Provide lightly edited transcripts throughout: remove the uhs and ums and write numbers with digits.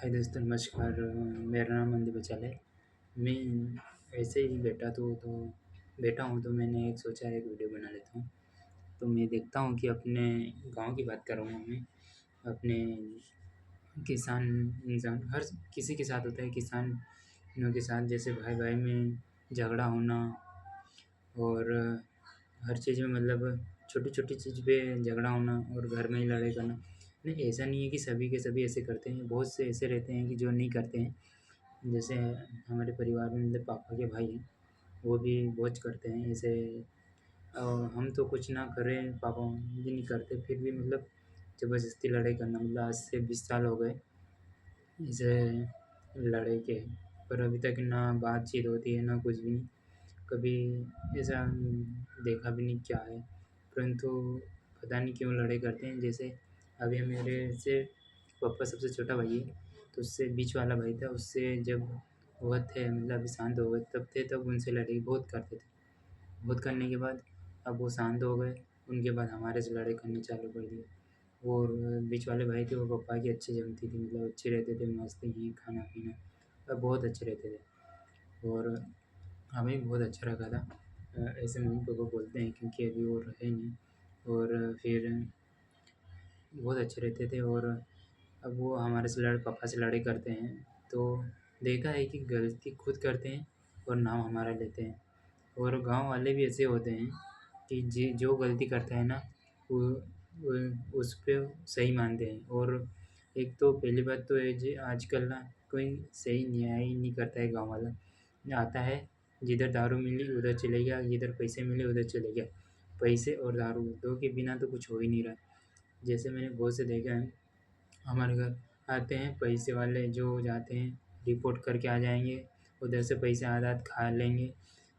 हाय दोस्तों, नमस्कार। मेरा नाम मंदिर बचाल है। मैं ऐसे ही बैठा हूँ तो मैंने एक सोचा एक वीडियो बना लेता हूँ। तो मैं देखता हूँ कि अपने गांव की बात करूँगा मैं। अपने किसान इंसान हर किसी के साथ होता है, किसानों के साथ जैसे भाई-भाई में झगड़ा होना और हर चीज़ में मतलब छोटी-छोटी चीज़ पे झगड़ा होना और घर में ही लड़ाई करना। नहीं, ऐसा नहीं है कि सभी के सभी ऐसे करते हैं, बहुत से ऐसे रहते हैं कि जो नहीं करते हैं। जैसे हमारे परिवार में मतलब पापा के भाई हैं, वो भी बहुत करते हैं ऐसे। हम तो कुछ ना करें, पापा भी नहीं करते, फिर भी मतलब ज़बरदस्ती लड़ाई करना, मतलब आज से 20 साल हो गए इसे लड़ाई के। पर अभी तक ना बातचीत होती है, ना कुछ भी नहीं। कभी ऐसा देखा भी नहीं क्या है, परंतु पता नहीं क्यों लड़ाई करते हैं। जैसे अभी मेरे से पापा सबसे छोटा भाई है, तो उससे बीच वाला भाई था, उससे जब वो थे मतलब अभी शांत हो गए तब थे, तब उनसे लड़ाई बहुत करते थे। बहुत करने के बाद अब वो शांत हो गए, उनके बाद हमारे से लड़ाई करनी चालू कर दी। और बीच वाले भाई थे, वो पापा की अच्छी जमती थी, मतलब अच्छे रहते थे, मस्त ही खाना-पीना बहुत अच्छे रहते थे और हमें भी बहुत अच्छा लगा था। ऐसे मम्मी-पापा बोलते हैं क्योंकि अभी वो रहे नहीं और फिर बहुत अच्छे रहते थे और अब वो हमारे से पापा से लड़ाई करते हैं, तो देखा है कि गलती खुद करते हैं और नाम हमारा लेते हैं। और गाँव वाले भी ऐसे होते हैं कि जो गलती करता है ना, वो उस पे सही मानते हैं। और एक तो पहली बात तो ये जी आजकल ना कोई सही न्याय ही नहीं करता है गाँव वाला। आता है, जिधर दारू मिली उधर चले गया, जिधर पैसे मिले उधर चले गया। पैसे और दारू 2 के बिना तो कुछ हो ही नहीं रहा। जैसे मैंने बहुत से देखा है, हमारे घर आते हैं पैसे वाले जो जाते हैं, रिपोर्ट करके आ जाएँगे, उधर से पैसे आधा-आधा खा लेंगे।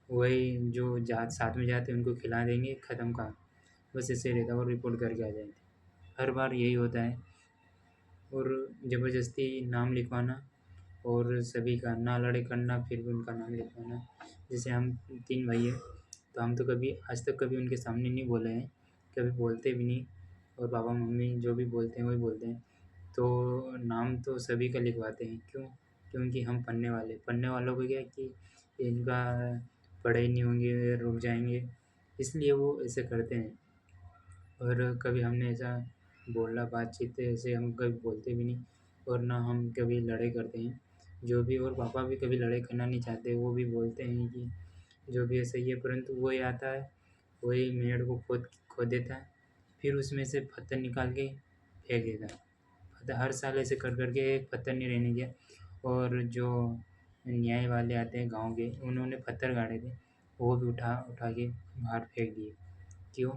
वही जो साथ में जाते हैं उनको खिला देंगे, ख़त्म काम। बस ऐसे ही रहता है और रिपोर्ट करके आ जाएँगे। हर बार यही होता है और ज़बरदस्ती नाम लिखवाना और सभी का ना लड़ाई करना, फिर भी उनका नाम लिखवाना। जैसे हम 3 भाई हैं, तो हम तो कभी आज तक कभी उनके सामने नहीं बोले हैं, कभी बोलते भी नहीं और पापा-मम्मी जो भी बोलते हैं वही बोलते हैं। तो नाम तो सभी का लिखवाते हैं, क्यों? क्योंकि हम पढ़ने वालों को क्या है कि इनका पढ़ाई नहीं होंगे, रुक जाएँगे, इसलिए वो ऐसे करते हैं। और कभी हमने ऐसा बोला बातचीत ऐसे हम कभी बोलते भी नहीं और ना हम कभी लड़ाई करते हैं, जो भी। और पापा भी कभी लड़ाई करना नहीं चाहते, वो भी बोलते हैं कि जो भी है सही है, परंतु वही आता है, वही मेड़ को खोद देता है, फिर उसमें से पत्थर निकाल के फेंक देता है। पता हर साल ऐसे कर के एक पत्थर नहीं रहने दिया। और जो न्याय वाले आते हैं गाँव के, उन्होंने पत्थर गाड़े थे, वो भी उठा उठा के बाहर फेंक दिए। क्यों?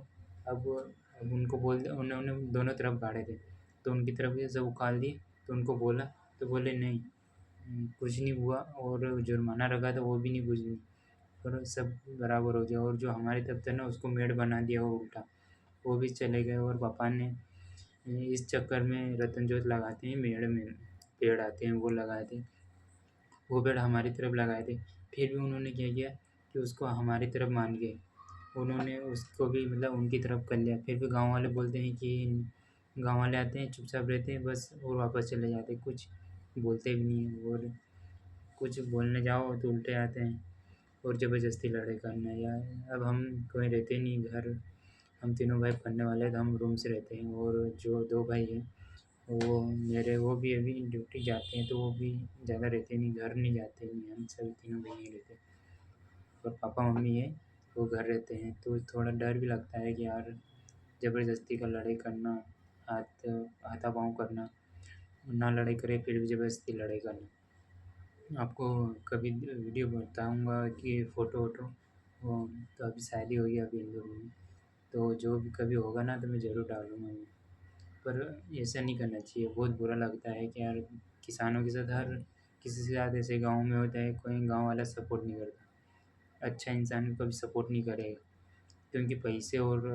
अब अब उनको बोल दिया, उन्होंने दोनों तरफ गाड़े थे, तो उनकी तरफ से सब उखाड़ दिए, तो उनको बोला, तो बोले नहीं, कुछ नहीं हुआ और जुर्माना रखा था वो भी नहीं कुछ नहीं, और सब बराबर हो गया। और जो हमारी तरफ था ना उसको मेड़ बना दिया वो उल्टा, वो भी चले गए। और पापा ने इस चक्कर में रतन जोत लगाते हैं, मेड़ में पेड़ आते हैं वो लगाए थे, वो पेड़ हमारी तरफ लगाए थे। फिर भी उन्होंने क्या किया कि उसको हमारी तरफ मान के उन्होंने उसको भी मतलब उनकी तरफ कर लिया। फिर भी गाँव वाले बोलते हैं कि गाँव वाले आते हैं, चुपचाप रहते हैं बस और वापस चले जाते हैं, कुछ बोलते भी नहीं हैं। और कुछ बोलने जाओ तो उल्टे आते हैं और ज़बरदस्ती लड़ाई करना। या अब हम कहीं रहते नहीं घर, हम तीनों भाई पढ़ने वाले हैं, तो हम रूम से रहते हैं। और जो 2 भाई हैं वो भी अभी ड्यूटी जाते हैं, तो वो भी ज़्यादा रहते नहीं, घर नहीं जाते नहीं, हम सभी तीनों भाई यहीं रहते हैं। और पापा-मम्मी हैं, वो घर रहते हैं, तो थोड़ा डर भी लगता है कि यार ज़बरदस्ती का लड़ाई करना, हाथापाई करना, ना लड़ाई करे फिर भी ज़बरदस्ती लड़ाई करना। आपको कभी वीडियो बताऊँगा कि फ़ोटो-वोटो, वो तो अभी शादी हो गई अभी इन दोनों में, तो जो भी कभी होगा ना तो मैं ज़रूर डालूँगा वो। पर ऐसा नहीं करना चाहिए, बहुत बुरा लगता है कि यार किसानों के साथ हर किसी के साथ ऐसे गाँव में होता है, कोई गाँव वाला सपोर्ट नहीं करता। अच्छा इंसान कभी सपोर्ट नहीं करेगा, क्योंकि पैसे और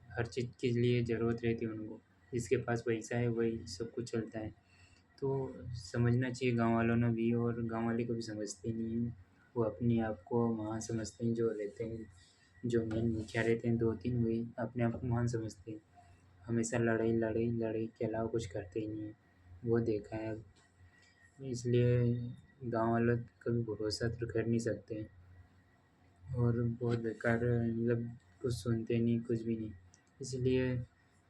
हर चीज़ के लिए ज़रूरत रहती है उनको। जिसके पास पैसा है वही सब कुछ चलता है। तो समझना चाहिए गाँव वालों ने भी, और गाँव वाले कभी समझते नहीं हैं। वो अपने आप को महान समझते हैं, जो रहते हैं, जो मेन मुखिया रहते हैं 2-3, वही अपने आप को महान समझते हैं। हमेशा लड़ाई, लड़ाई, लड़ाई के अलावा कुछ करते ही नहीं हैं। वो देखा है अब। इसलिए गाँव वालों कभी भरोसा तो कर नहीं सकते और बहुत बेकार मतलब कुछ सुनते नहीं कुछ भी नहीं। इसलिए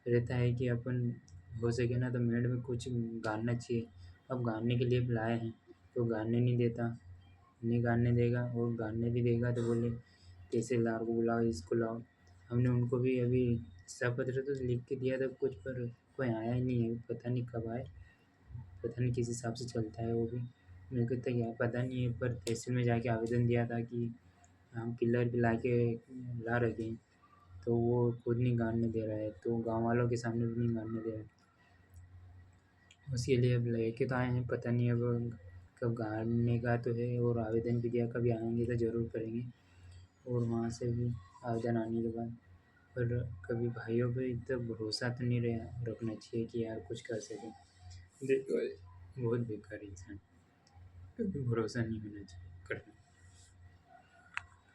रहता है कि अपन हो सके ना तो मेढ़ में कुछ गाड़ना चाहिए। अब गाड़ने के लिए बुलाए हैं तो गाड़ने नहीं देता, नहीं गाड़ने देगा और गाड़ने भी देगा तो बोले तहसीलदार को बुलाओ, इसको लाओ। हमने उनको भी अभी हिस्सा पत्र तो लिख के दिया था कुछ, पर कोई आया ही नहीं है, पता नहीं कब आए, पता नहीं किस हिसाब से चलता है वो भी, मेरे को तो क्या पता नहीं है। पर तहसील में जाके आवेदन दिया था कि हम पिलर भी ला रखे हैं, तो वो खुद नहीं गाड़ने दे रहा है, तो गाँव वालों के सामने भी नहीं गाड़ने दे रहा है। उसके लिए अब लेके तो आए हैं, पता नहीं अब कब गाड़ने का तो है, और आवेदन भी दिया, कभी आएँगे तो ज़रूर करेंगे। और वहाँ से भी आवेदन आने के बाद पर कभी भाइयों पे इतना भरोसा तो नहीं रहा रखना चाहिए कि यार कुछ कर सकें। देखो बहुत बेकार इंसान, कभी भरोसा नहीं होना चाहिए करना।